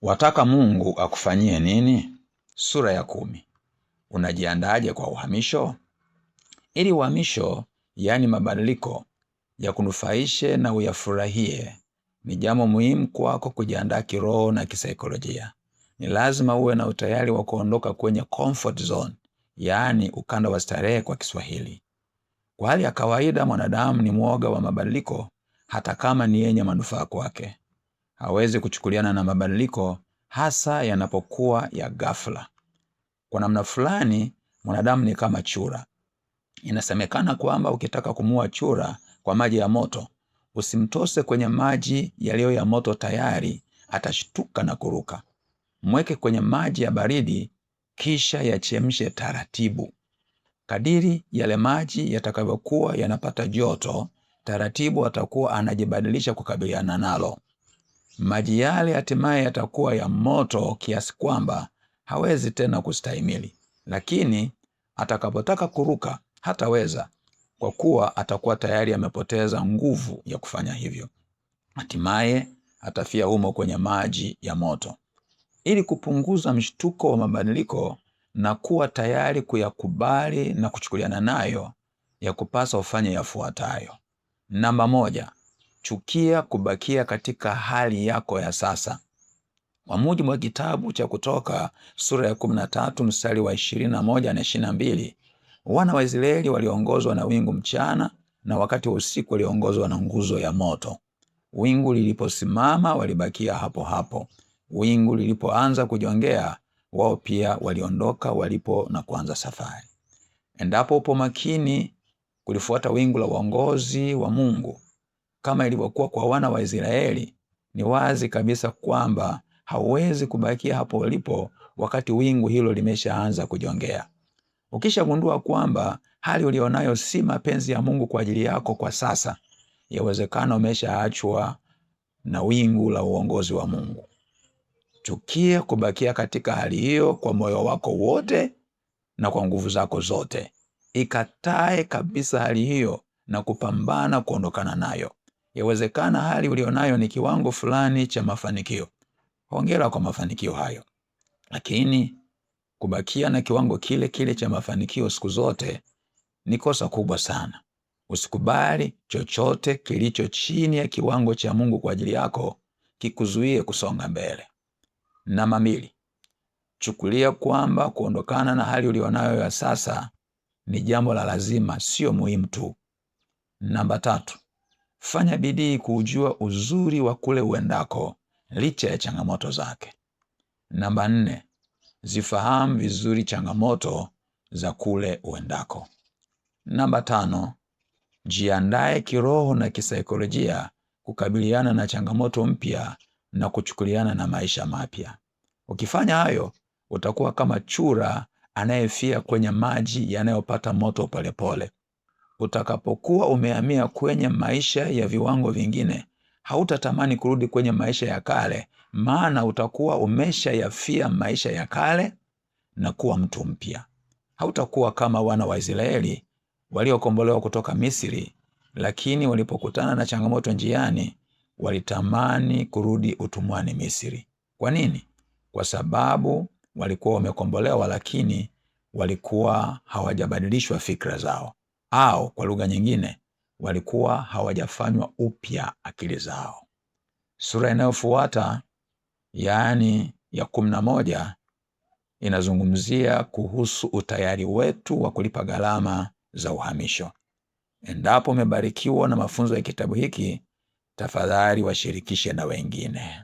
Wataka Mungu akufanyie nini? Sura ya 10. Unajiandaje kwa uhamisho? Ili uhamisho, yaani mabadiliko, ya kunufaishe na uyafurahie, ni jambo muhimu kwako kujiandaa kiroho na kisaikolojia. Ni lazima uwe na utayari wa kuondoka kwenye comfort zone, yaani ukanda wa starehe kwa Kiswahili. Kwa hali ya kawaida, mwanadamu ni mwoga wa mabadiliko, hata kama ni yenye manufaa kwake. Hawezi kuchukuliana na mabadiliko, hasa yanapokuwa ya ghafla. Kwa namna fulani, mwanadamu ni kama chura. Inasemekana kwamba ukitaka kumuua chura kwa maji ya moto, usimtose kwenye maji yaliyo ya moto tayari, atashtuka na kuruka. Mweke kwenye maji ya baridi, kisha yachemshe taratibu. Kadiri yale maji yatakavyokuwa yanapata joto, taratibu atakuwa anajibadilisha kukabiliana nalo. Maji yale hatimaye yatakuwa ya moto kiasi kwamba hawezi tena kustahimili. Lakini atakapotaka kuruka hataweza, kwa kuwa atakuwa tayari amepoteza nguvu ya kufanya hivyo. Hatimaye atafia humo kwenye maji ya moto. Ili kupunguza mshtuko wa mabadiliko na kuwa tayari kuyakubali na kuchukuliana nayo, ya kupasa ufanye yafuatayo. Namba 1, chukia kubakia katika hali yako ya sasa. Kwa mujibu wa kitabu cha Kutoka sura ya 13 mstari wa 21 na 22, wana wa Israeli waliongozwa na wingu mchana, na wakati wa usiku waliongozwa na nguzo ya moto. Wingu liliposimama walibakia hapo hapo. Wingu lilipoanza kujongea, wao pia waliondoka walipo na kuanza safari. Endapo upo makini kulifuata wingu la uongozi wa Mungu, kama ilivyokuwa kwa wana wa Israeli, ni wazi kabisa kwamba hauwezi kubakia hapo ulipo wakati wingu hilo limeshaanza kujongea. Ukishagundua kwamba hali ulionayo si mapenzi ya Mungu kwa ajili yako kwa sasa, yawezekana umeshaachwa na wingu la uongozi wa Mungu. Chukia kubakia katika hali hiyo kwa moyo wako wote na kwa nguvu zako zote. Ikatae kabisa hali hiyo na kupambana kuondokana nayo. Yawezekana hali ulionayo ni kiwango fulani cha mafanikio. Hongera kwa mafanikio hayo. Lakini kubakia na kiwango kile kile cha mafanikio siku zote ni kosa kubwa sana. Usikubali chochote kilicho chini ya kiwango cha Mungu kwa ajili yako kikuzuie kusonga mbele. Namba 2, chukulia kwamba kuondokana na hali ulionayo ya sasa ni jambo la lazima, sio muhimu tu. Namba 3, fanya bidii kujua uzuri wa kule uendako licha ya changamoto zake. Namba 4, zifahamu vizuri changamoto za kule uendako. Namba 5, jiandae kiroho na kisaikolojia kukabiliana na changamoto mpya na kuchukuliana na maisha mapya. Ukifanya hayo, utakuwa kama chura anayefia kwenye maji yanayopata moto polepole. Utakapokuwa umehamia kwenye maisha ya viwango vingine, hautatamani kurudi kwenye maisha ya kale, maana utakuwa umeshayafia maisha ya kale na kuwa mtu mpya. Hautakuwa kama wana wa Israeli waliokombolewa kutoka Misri, lakini walipokutana na changamoto njiani, walitamani kurudi utumwani Misri. Kwa nini? Kwa sababu walikuwa wamekombolewa, lakini walikuwa hawajabadilishwa fikra zao, au kwa lugha nyingine, walikuwa hawajafanywa upya akili zao. Sura inayofuata, yaani ya 11, inazungumzia kuhusu utayari wetu wa kulipa gharama za uhamisho. Endapo umebarikiwa na mafunzo ya kitabu hiki, tafadhali washirikishe na wengine.